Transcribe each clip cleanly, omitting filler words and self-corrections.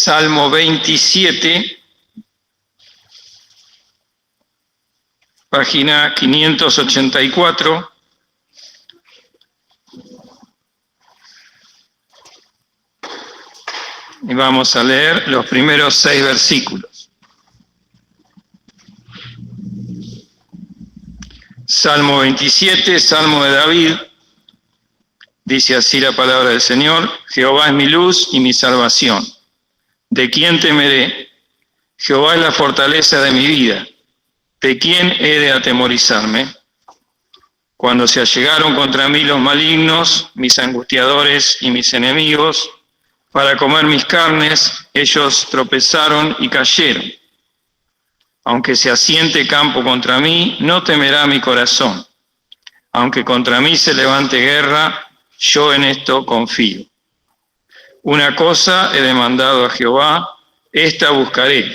Salmo 27, página 584. Y vamos a leer los primeros 6 versículos. Salmo 27, Salmo de David. Dice así la palabra del Señor: Jehová es mi luz y mi salvación. ¿De quién temeré? Jehová es la fortaleza de mi vida. ¿De quién he de atemorizarme? Cuando se allegaron contra mí los malignos, mis angustiadores y mis enemigos, para comer mis carnes, ellos tropezaron y cayeron. Aunque se asiente campo contra mí, no temerá mi corazón. Aunque contra mí se levante guerra, yo en esto confío. Una cosa he demandado a Jehová, esta buscaré,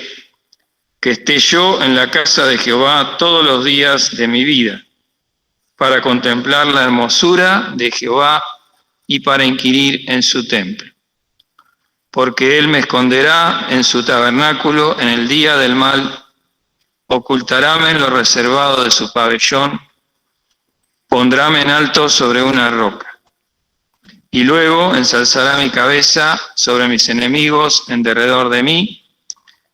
que esté yo en la casa de Jehová todos los días de mi vida, para contemplar la hermosura de Jehová y para inquirir en su templo. Porque él me esconderá en su tabernáculo en el día del mal, ocultaráme en lo reservado de su pabellón, pondráme en alto sobre una roca. Y luego ensalzará mi cabeza sobre mis enemigos en derredor de mí,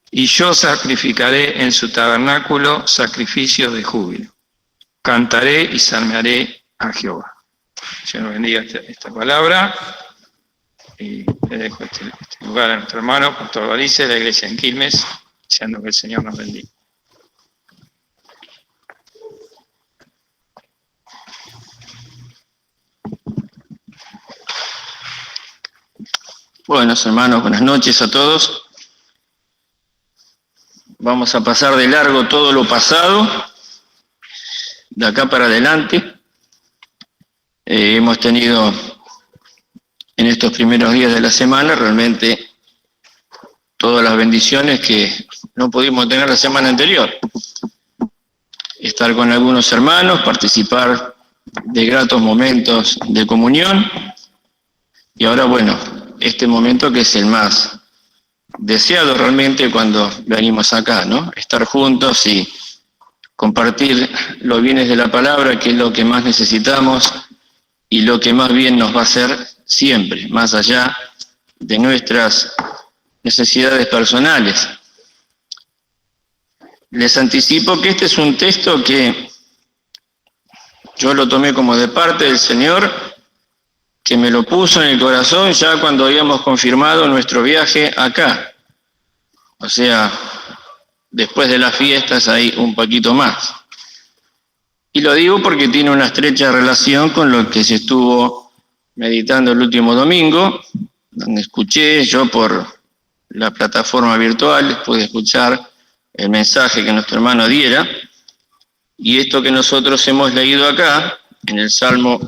y yo sacrificaré en su tabernáculo sacrificios de júbilo. Cantaré y salmearé a Jehová. Señor bendiga esta palabra. Y le dejo este lugar a nuestro hermano, Pastor Balice, de la iglesia en Quilmes, deseando que el Señor nos bendiga. Buenos hermanos, buenas noches a todos. Vamos a pasar de largo todo lo pasado, de acá para adelante. Hemos tenido en estos primeros días de la semana realmente todas las bendiciones que no pudimos tener la semana anterior. Estar con algunos hermanos, participar de gratos momentos de comunión, y ahora bueno, este momento que es el más deseado realmente cuando venimos acá, ¿no? Estar juntos y compartir los bienes de la palabra, que es lo que más necesitamos y lo que más bien nos va a hacer siempre, más allá de nuestras necesidades personales. Les anticipo que este es un texto que yo lo tomé como de parte del Señor, que me lo puso en el corazón ya cuando habíamos confirmado nuestro viaje acá. O sea, después de las fiestas hay un poquito más. Y lo digo porque tiene una estrecha relación con lo que se estuvo meditando el último domingo, donde escuché yo por la plataforma virtual, pude escuchar el mensaje que nuestro hermano diera, y esto que nosotros hemos leído acá, en el Salmo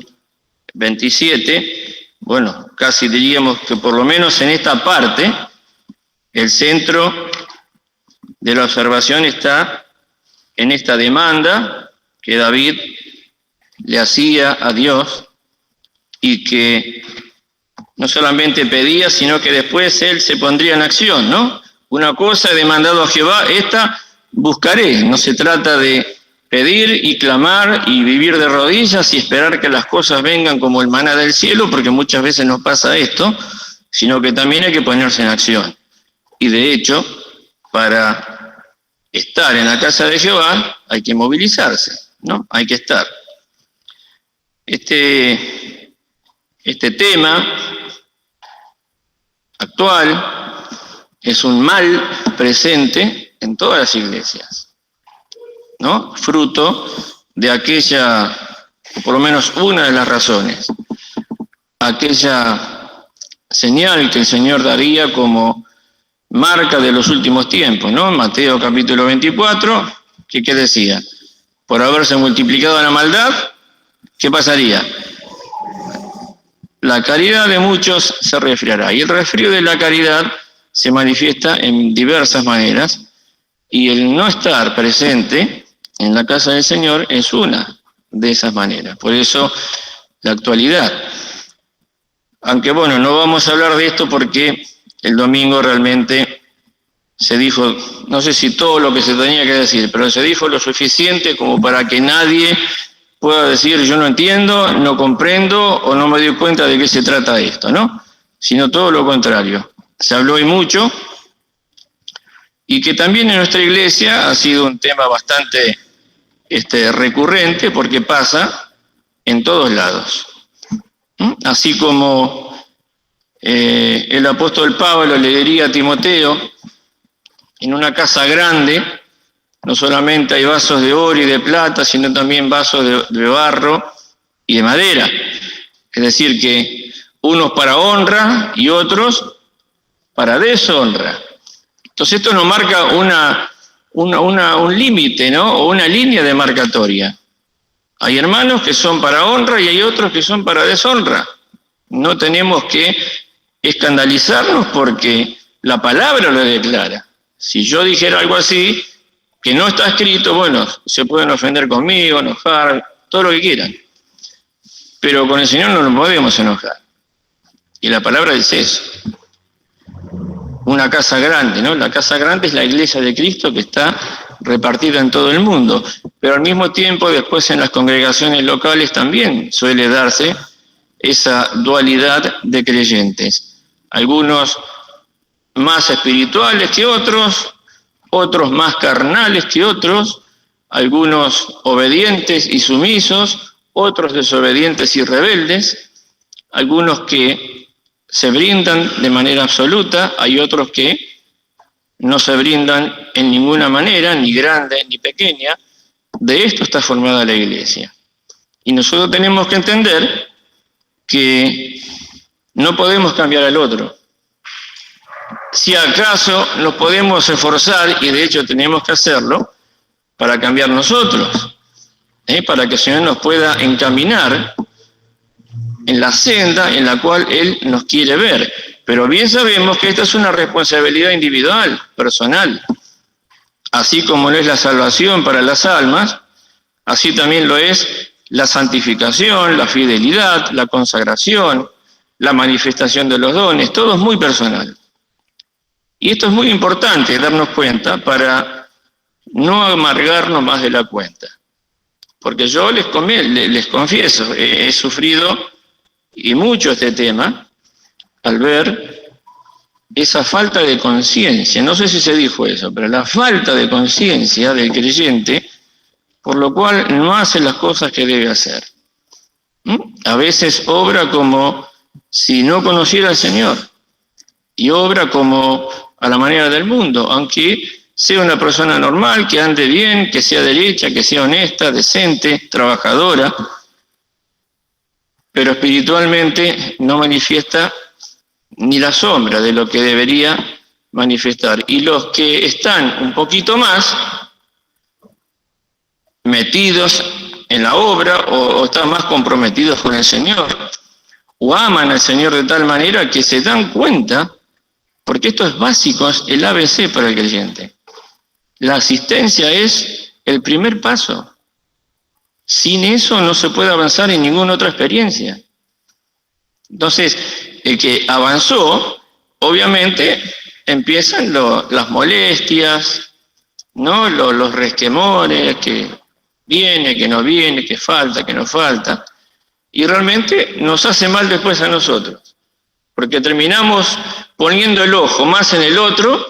27, bueno, casi diríamos que por lo menos en esta parte, el centro de la observación está en esta demanda que David le hacía a Dios y que no solamente pedía, sino que después él se pondría en acción, ¿no? Una cosa he demandado a Jehová, esta buscaré. No se trata de pedir y clamar y vivir de rodillas y esperar que las cosas vengan como el maná del cielo, porque muchas veces nos pasa esto, sino que también hay que ponerse en acción. Y de hecho, para estar en la casa de Jehová hay que movilizarse, ¿no? Hay que estar. Este tema actual es un mal presente en todas las iglesias, ¿no? Fruto de aquella, o por lo menos una de las razones, aquella señal que el Señor daría como marca de los últimos tiempos, ¿no? Mateo capítulo 24, ¿qué decía? Por haberse multiplicado la maldad, ¿qué pasaría? La caridad de muchos se resfriará, y el resfrío de la caridad se manifiesta en diversas maneras, y el no estar presente en la casa del Señor es una de esas maneras. Por eso, la actualidad. Aunque bueno, no vamos a hablar de esto porque el domingo realmente se dijo, no sé si todo lo que se tenía que decir, pero se dijo lo suficiente como para que nadie pueda decir yo no entiendo, no comprendo o no me doy cuenta de qué se trata esto, ¿no? Sino todo lo contrario. Se habló y mucho, y que también en nuestra iglesia ha sido un tema bastante recurrente porque pasa en todos lados. Así como el apóstol Pablo le diría a Timoteo, en una casa grande no solamente hay vasos de oro y de plata, sino también vasos de barro y de madera. Es decir, que unos para honra y otros para deshonra. Entonces esto nos marca un límite, ¿no? O una línea demarcatoria. Hay hermanos que son para honra y hay otros que son para deshonra. No tenemos que escandalizarnos porque la palabra lo declara. Si yo dijera algo así, que no está escrito, bueno, se pueden ofender conmigo, enojar, todo lo que quieran. Pero con el Señor no nos podemos enojar. Y la palabra dice eso. Una casa grande, ¿no? La casa grande es la iglesia de Cristo que está repartida en todo el mundo. Pero al mismo tiempo, después en las congregaciones locales también suele darse esa dualidad de creyentes. Algunos más espirituales que otros, otros más carnales que otros, algunos obedientes y sumisos, otros desobedientes y rebeldes, algunos que se brindan de manera absoluta, hay otros que no se brindan en ninguna manera, ni grande ni pequeña. De esto está formada la iglesia. Y nosotros tenemos que entender que no podemos cambiar al otro. Si acaso nos podemos esforzar, y de hecho tenemos que hacerlo, para cambiar nosotros, para que el Señor nos pueda encaminar en la senda en la cual Él nos quiere ver. Pero bien sabemos que esta es una responsabilidad individual, personal. Así como lo es la salvación para las almas, así también lo es la santificación, la fidelidad, la consagración, la manifestación de los dones, todo es muy personal. Y esto es muy importante darnos cuenta para no amargarnos más de la cuenta. Porque yo les confieso, he sufrido y mucho este tema al ver esa falta de conciencia. No sé si se dijo eso, pero la falta de conciencia del creyente, por lo cual no hace las cosas que debe hacer. A veces obra como si no conociera al Señor y obra como a la manera del mundo, aunque sea una persona normal, que ande bien, que sea derecha, que sea honesta, decente, trabajadora, pero espiritualmente no manifiesta ni la sombra de lo que debería manifestar. Y los que están un poquito más metidos en la obra o están más comprometidos con el Señor, o aman al Señor de tal manera que se dan cuenta, porque esto es básico, es el ABC para el creyente. La asistencia es el primer paso. Sin eso no se puede avanzar en ninguna otra experiencia. Entonces, el que avanzó, obviamente, empiezan las molestias, ¿no? Los resquemores, que viene, que no viene, que falta, que no falta. Y realmente nos hace mal después a nosotros, porque terminamos poniendo el ojo más en el otro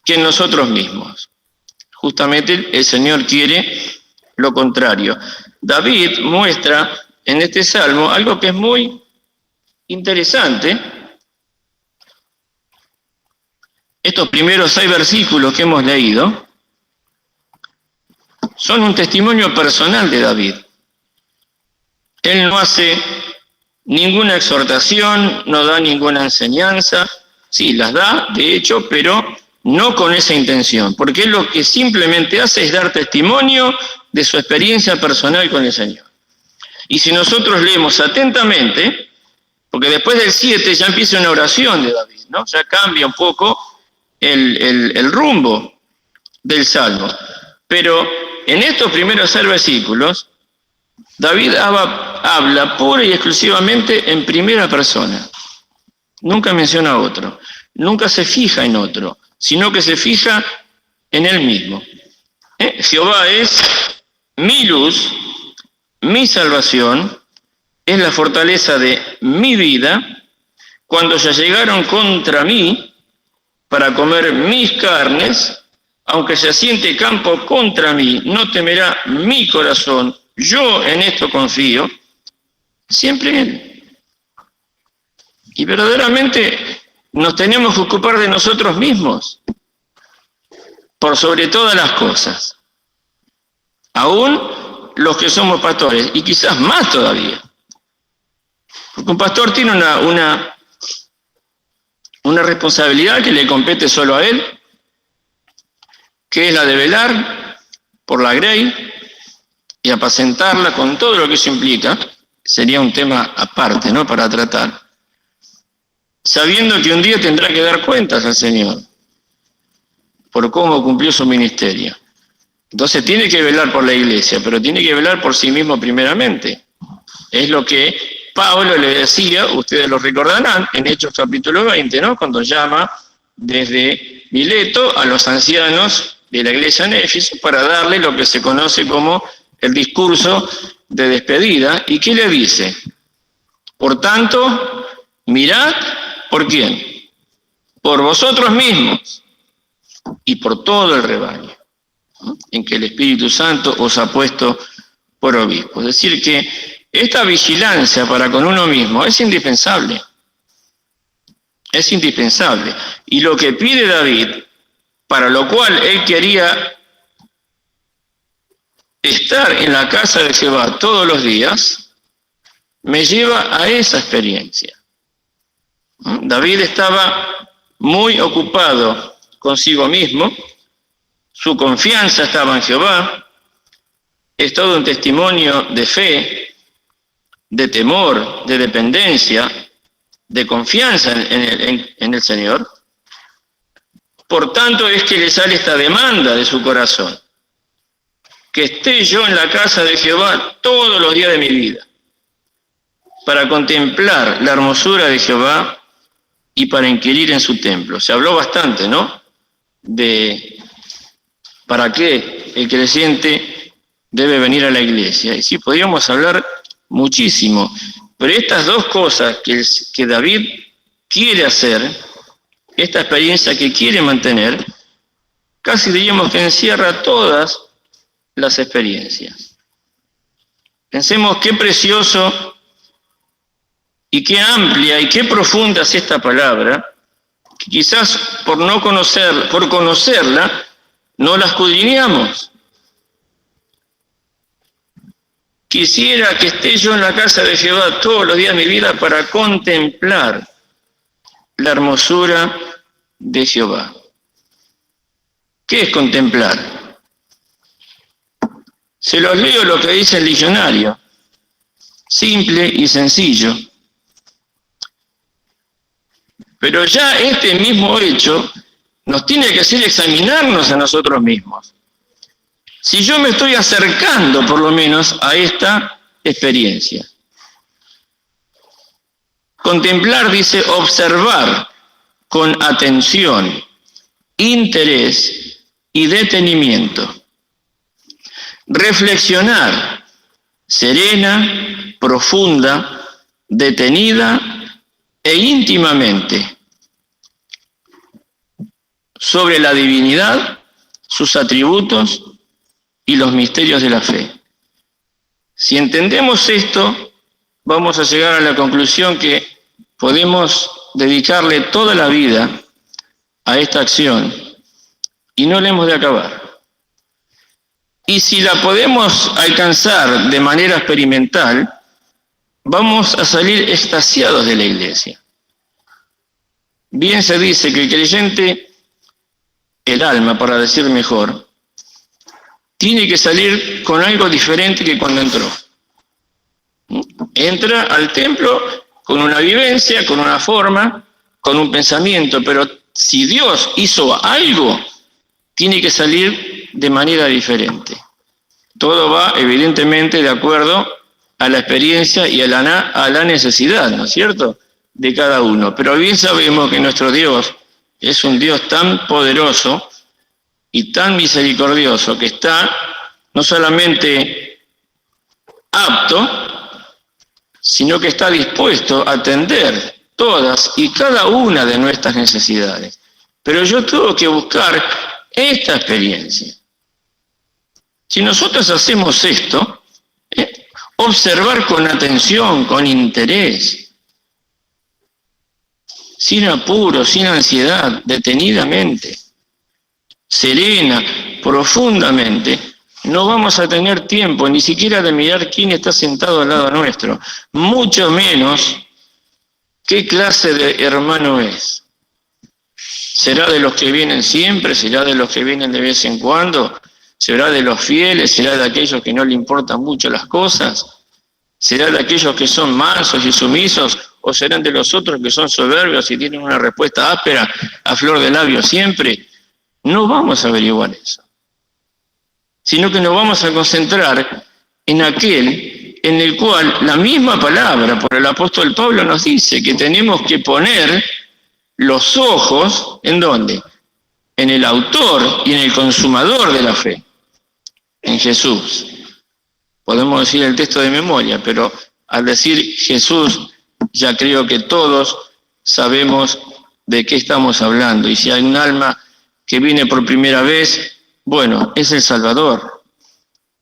que en nosotros mismos. Justamente el Señor quiere lo contrario. David muestra en este salmo algo que es muy interesante. Estos primeros 6 versículos que hemos leído son un testimonio personal de David. Él no hace ninguna exhortación, no da ninguna enseñanza, sí, las da, de hecho, pero no con esa intención, porque él lo que simplemente hace es dar testimonio de su experiencia personal con el Señor. Y si nosotros leemos atentamente, porque después del 7 ya empieza una oración de David, ¿no? Ya cambia un poco el rumbo del Salmo. Pero en estos primeros 6 versículos, David habla pura y exclusivamente en primera persona. Nunca menciona a otro. nunca se fija en otro, sino que se fija en él mismo. Jehová es mi luz, mi salvación, es la fortaleza de mi vida. Cuando se llegaron contra mí para comer mis carnes, aunque se asiente campo contra mí, no temerá mi corazón. Yo en esto confío, siempre en Él. Y verdaderamente nos tenemos que ocupar de nosotros mismos, por sobre todas las cosas. Aún los que somos pastores, y quizás más todavía. Porque un pastor tiene una responsabilidad que le compete solo a él, que es la de velar por la grey y apacentarla con todo lo que eso implica. Sería un tema aparte, ¿no?, para tratar. Sabiendo que un día tendrá que dar cuentas al Señor por cómo cumplió su ministerio. Entonces tiene que velar por la iglesia, pero tiene que velar por sí mismo primeramente. Es lo que Pablo le decía, ustedes lo recordarán, en Hechos capítulo 20, ¿no?, cuando llama desde Mileto a los ancianos de la iglesia en Éfeso para darle lo que se conoce como el discurso de despedida. ¿Y qué le dice? Por tanto, mirad, ¿por quién? Por vosotros mismos y por todo el rebaño, ¿no?, en que el Espíritu Santo os ha puesto por obispo. Es decir, que esta vigilancia para con uno mismo es indispensable. Es indispensable. Y lo que pide David, para lo cual él quería estar en la casa de Jehová todos los días, me lleva a esa experiencia. David estaba muy ocupado consigo mismo, su confianza estaba en Jehová, es todo un testimonio de fe, de temor, de dependencia, de confianza en el Señor. Por tanto, es que le sale esta demanda de su corazón: que esté yo en la casa de Jehová todos los días de mi vida, para contemplar la hermosura de Jehová y para inquirir en su templo. Se habló bastante, ¿no?, de para qué el creyente debe venir a la iglesia. Y sí, podríamos hablar muchísimo, pero estas dos cosas que David quiere hacer, esta experiencia que quiere mantener, casi diríamos que encierra todas las experiencias. Pensemos qué precioso y qué amplia y qué profunda es esta palabra, que quizás por conocerla, no la escudriñamos. Quisiera que esté yo en la casa de Jehová todos los días de mi vida para contemplar la hermosura de Jehová. ¿Qué es contemplar? Se los leo lo que dice el diccionario. Simple y sencillo. Pero ya este mismo hecho nos tiene que hacer examinarnos a nosotros mismos. Si yo me estoy acercando por lo menos a esta experiencia. Contemplar dice observar con atención, interés y detenimiento. Reflexionar, serena, profunda, detenida e íntimamente sobre la divinidad, sus atributos y los misterios de la fe. Si entendemos esto, vamos a llegar a la conclusión que podemos dedicarle toda la vida a esta acción y no la hemos de acabar. Y si la podemos alcanzar de manera experimental, vamos a salir extasiados de la iglesia. Bien se dice que el creyente, el alma, para decir mejor, tiene que salir con algo diferente que cuando entró. Entra al templo con una vivencia, con una forma, con un pensamiento, pero si Dios hizo algo, tiene que salir de manera diferente. Todo va evidentemente de acuerdo a la experiencia y a la necesidad, ¿no es cierto?, de cada uno. Pero bien sabemos que nuestro Dios es un Dios tan poderoso y tan misericordioso que está no solamente apto, sino que está dispuesto a atender todas y cada una de nuestras necesidades. Pero yo tengo que buscar esta experiencia. Si nosotros hacemos esto, observar con atención, con interés, sin apuro, sin ansiedad, detenidamente, serena, profundamente, no vamos a tener tiempo ni siquiera de mirar quién está sentado al lado nuestro, mucho menos qué clase de hermano es. ¿Será de los que vienen siempre? ¿Será de los que vienen de vez en cuando? ¿Será de los fieles? ¿Será de aquellos que no le importan mucho las cosas? ¿Será de aquellos que son mansos y sumisos? ¿O serán de los otros que son soberbios y tienen una respuesta áspera a flor de labio siempre? No vamos a averiguar eso, sino que nos vamos a concentrar en aquel en el cual la misma palabra por el apóstol Pablo nos dice que tenemos que poner los ojos, ¿en dónde? En el autor y en el consumador de la fe, en Jesús. Podemos decir el texto de memoria, pero al decir Jesús, ya creo que todos sabemos de qué estamos hablando. Y si hay un alma que viene por primera vez, bueno, es el Salvador.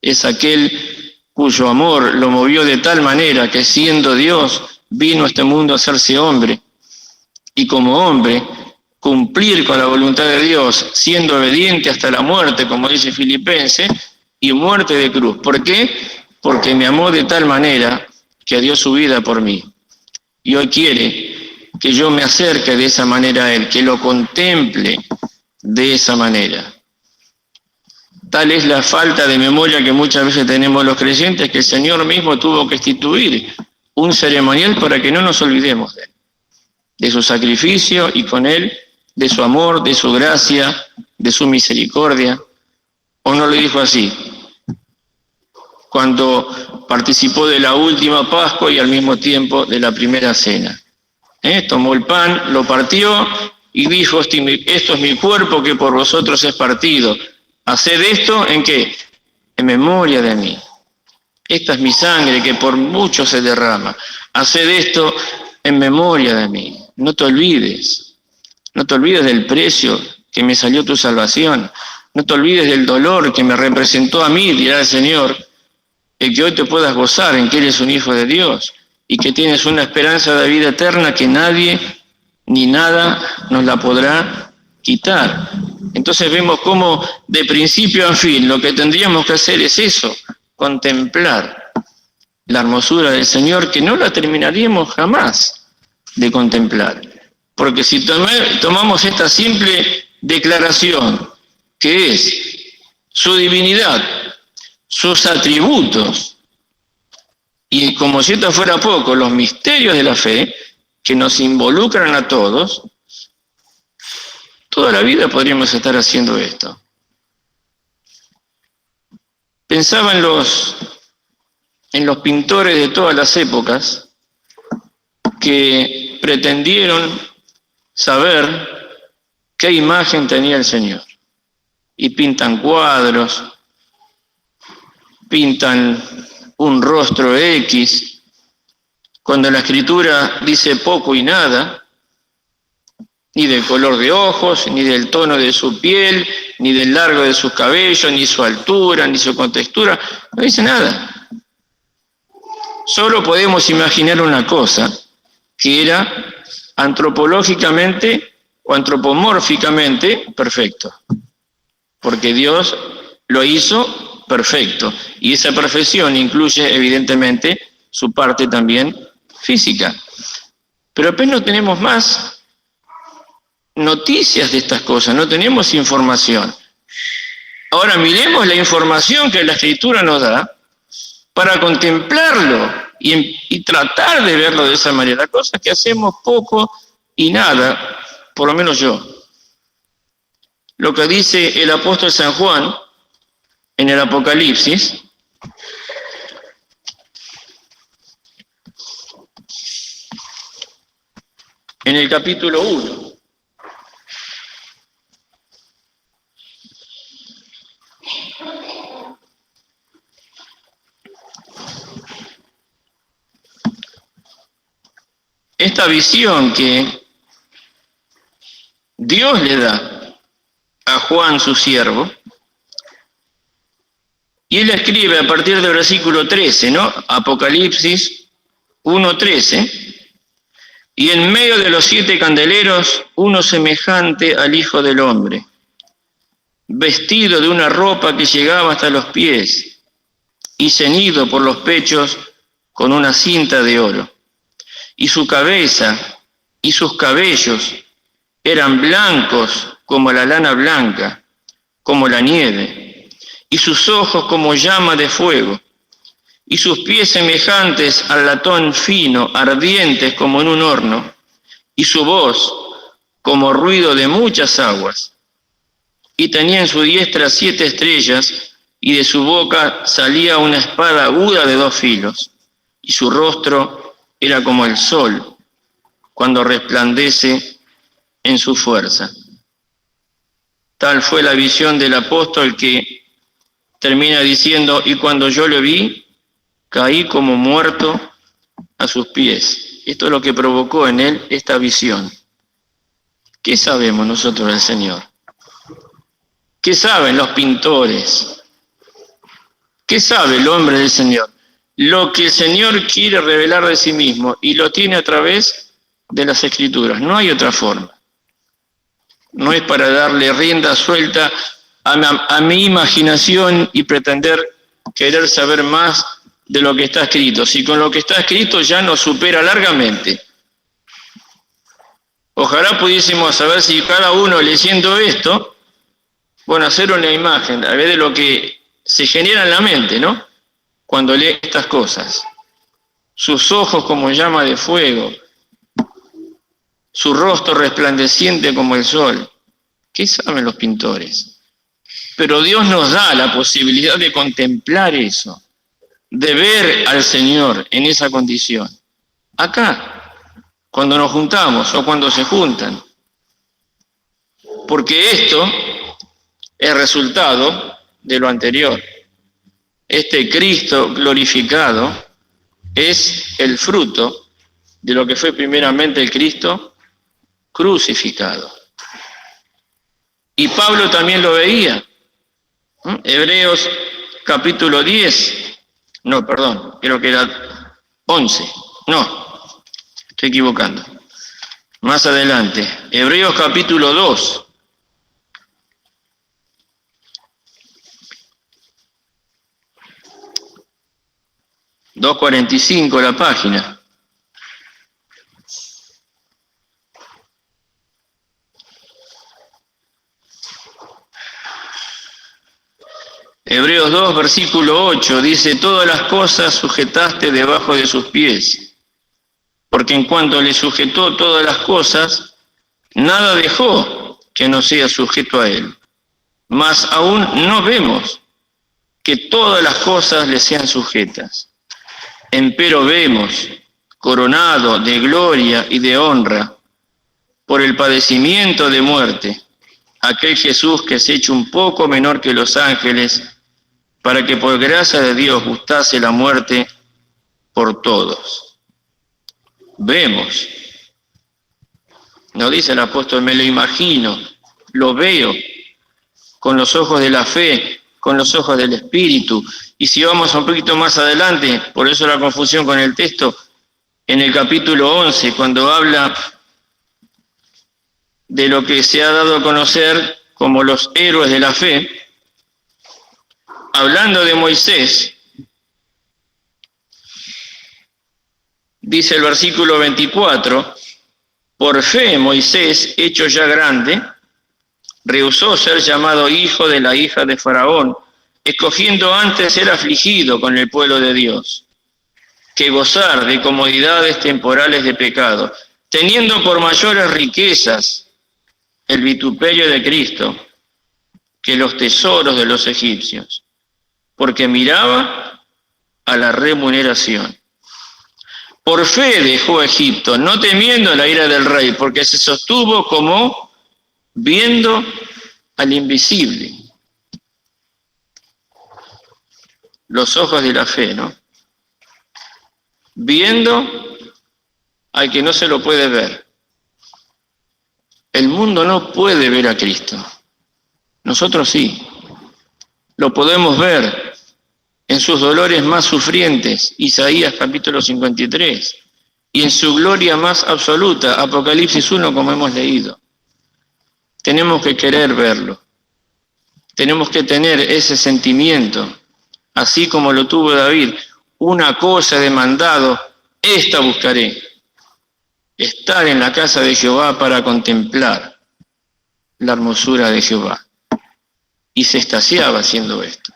Es aquel cuyo amor lo movió de tal manera que siendo Dios, vino a este mundo a hacerse hombre. Y como hombre, cumplir con la voluntad de Dios, siendo obediente hasta la muerte, como dice Filipenses, y muerte de cruz. ¿Por qué? Porque me amó de tal manera que dio su vida por mí. Y hoy quiere que yo me acerque de esa manera a Él, que lo contemple de esa manera. Tal es la falta de memoria que muchas veces tenemos los creyentes, que el Señor mismo tuvo que instituir un ceremonial para que no nos olvidemos de Él, de su sacrificio y con Él, de su amor, de su gracia, de su misericordia. ¿O no lo dijo así? Cuando participó de la última Pascua y al mismo tiempo de la primera cena. Tomó el pan, lo partió y dijo, esto es mi cuerpo que por vosotros es partido. Haced esto, ¿en qué? En memoria de mí. Esta es mi sangre que por mucho se derrama. Haced esto en memoria de mí. No te olvides. No te olvides del precio que me salió tu salvación. No te olvides del dolor que me representó a mí, dirá el Señor. El que hoy te puedas gozar en que eres un hijo de Dios y que tienes una esperanza de vida eterna que nadie ni nada nos la podrá quitar. Entonces vemos cómo de principio a fin lo que tendríamos que hacer es eso, contemplar la hermosura del Señor, que no la terminaríamos jamás de contemplar. Porque si tomamos esta simple declaración, que es su divinidad, sus atributos, y como si esto fuera poco, los misterios de la fe, que nos involucran a todos, toda la vida podríamos estar haciendo esto. Pensaba en los pintores de todas las épocas que pretendieron saber qué imagen tenía el Señor. Y pintan cuadros, pintan un rostro X, cuando la Escritura dice poco y nada, ni del color de ojos, ni del tono de su piel, ni del largo de sus cabellos, ni su altura, ni su contextura, no dice nada. Solo podemos imaginar una cosa, que era antropológicamente o antropomórficamente perfecto, porque Dios lo hizo perfecto, y esa perfección incluye evidentemente su parte también física. Pero apenas no tenemos más noticias de estas cosas, no tenemos información. Ahora miremos la información que la Escritura nos da para contemplarlo y tratar de verlo de esa manera, cosas que hacemos poco y nada, por lo menos yo. Lo que dice el apóstol San Juan en el Apocalipsis, en el capítulo 1. esta visión que Dios le da a Juan, su siervo, y él escribe a partir del versículo 13, ¿no? Apocalipsis 1:13, y en medio de los 7 candeleros, uno semejante al Hijo del Hombre, vestido de una ropa que llegaba hasta los pies, y ceñido por los pechos con una cinta de oro. Y su cabeza y sus cabellos eran blancos como la lana blanca, como la nieve, y sus ojos como llama de fuego, y sus pies semejantes al latón fino, ardientes como en un horno, y su voz como ruido de muchas aguas. Y tenía en su diestra 7 estrellas, y de su boca salía una espada aguda de 2 filos, y su rostro era como el sol cuando resplandece en su fuerza. Tal fue la visión del apóstol que termina diciendo, y cuando yo lo vi, caí como muerto a sus pies. Esto es lo que provocó en él esta visión. ¿Qué sabemos nosotros del Señor? ¿Qué saben los pintores? ¿Qué sabe el hombre del Señor? Lo que el Señor quiere revelar de sí mismo y lo tiene a través de las Escrituras. No hay otra forma. No es para darle rienda suelta a mi imaginación y pretender querer saber más de lo que está escrito. Si con lo que está escrito ya nos supera largamente. Ojalá pudiésemos saber si cada uno leyendo esto, bueno, hacer una imagen, a ver de lo que se genera en la mente, ¿no? Cuando lee estas cosas. Sus ojos como llama de fuego, su rostro resplandeciente como el sol. ¿Qué saben los pintores? Pero Dios nos da la posibilidad de contemplar eso, de ver al Señor en esa condición. Acá, cuando nos juntamos o cuando se juntan. Porque esto es resultado de lo anterior. Este Cristo glorificado es el fruto de lo que fue primeramente el Cristo crucificado. Y Pablo también lo veía. Hebreos capítulo 10, no, perdón, creo que era 11, no, estoy equivocando. Más adelante, Hebreos capítulo 2. $2.45 la página. Hebreos 2, versículo 8, dice, todas las cosas sujetaste debajo de sus pies, porque en cuanto le sujetó todas las cosas, nada dejó que no sea sujeto a él. Mas aún no vemos que todas las cosas le sean sujetas. Empero vemos, coronado de gloria y de honra, por el padecimiento de muerte, aquel Jesús que es hecho un poco menor que los ángeles, para que por gracia de Dios gustase la muerte por todos. Vemos. No dice el apóstol, me lo imagino, lo veo, con los ojos de la fe, con los ojos del Espíritu. Y si vamos un poquito más adelante, por eso la confusión con el texto, en el capítulo 11, cuando habla de lo que se ha dado a conocer como los héroes de la fe, hablando de Moisés, dice el versículo 24, por fe Moisés, hecho ya grande, rehusó ser llamado hijo de la hija de Faraón, escogiendo antes ser afligido con el pueblo de Dios, que gozar de comodidades temporales de pecado, teniendo por mayores riquezas el vituperio de Cristo que los tesoros de los egipcios, porque miraba a la remuneración. Por fe dejó Egipto, no temiendo la ira del rey, porque se sostuvo como viendo al invisible. Los ojos de la fe, ¿no? Viendo al que no se lo puede ver. El mundo no puede ver a Cristo. Nosotros sí. Lo podemos ver en sus dolores más sufrientes, Isaías capítulo 53, y en su gloria más absoluta, Apocalipsis 1, como hemos leído. Tenemos que querer verlo. Tenemos que tener ese sentimiento, así como lo tuvo David. Una cosa he demandado, esta buscaré. Estar en la casa de Jehová para contemplar la hermosura de Jehová. Y se extasiaba haciendo esto.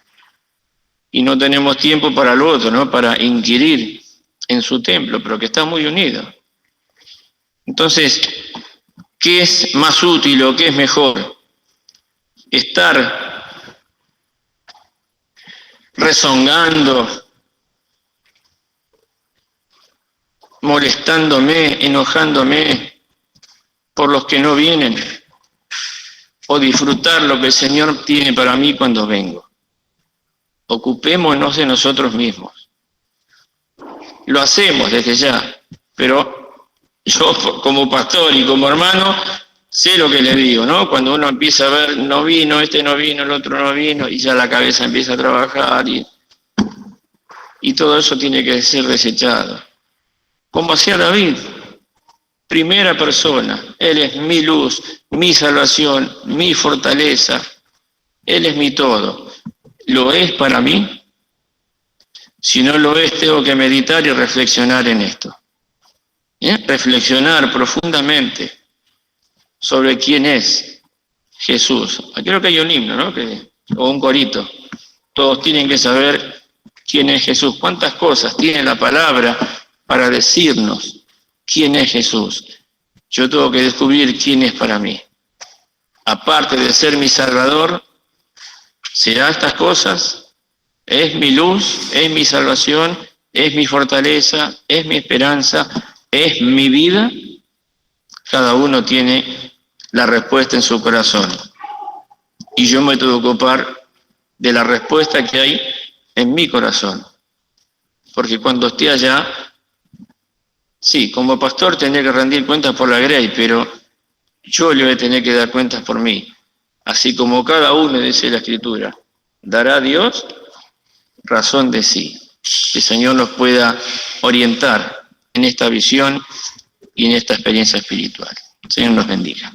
Y no tenemos tiempo para lo otro, ¿no? Para inquirir en su templo, pero que está muy unido. Entonces, ¿qué es más útil o qué es mejor? Estar rezongando, molestándome, enojándome por los que no vienen, o disfrutar lo que el Señor tiene para mí cuando vengo. Ocupémonos de nosotros mismos. Lo hacemos desde ya, pero yo como pastor y como hermano sé lo que le digo, ¿no? Cuando uno empieza a ver, no vino, este no vino, el otro no vino, y ya la cabeza empieza a trabajar, y todo eso tiene que ser desechado. Como hacía David, primera persona, Él es mi luz, mi salvación, mi fortaleza, Él es mi todo. ¿Lo es para mí? Si no lo es, tengo que meditar y reflexionar en esto. Reflexionar profundamente sobre quién es Jesús. Creo que hay un himno, ¿no? O un corito. Todos tienen que saber quién es Jesús. ¿Cuántas cosas tiene la palabra para decirnos quién es Jesús? Yo tengo que descubrir quién es para mí. Aparte de ser mi Salvador, ¿será estas cosas? ¿Es mi luz? ¿Es mi salvación? ¿Es mi fortaleza? ¿Es mi esperanza? ¿Es mi vida? Cada uno tiene la respuesta en su corazón. Y yo me tengo que ocupar de la respuesta que hay en mi corazón. Porque cuando esté allá, sí, como pastor tendré que rendir cuentas por la grey, pero yo le voy a tener que dar cuentas por mí. Así como cada uno, dice la Escritura, dará a Dios razón de sí. Que el Señor nos pueda orientar en esta visión y en esta experiencia espiritual. El Señor nos bendiga.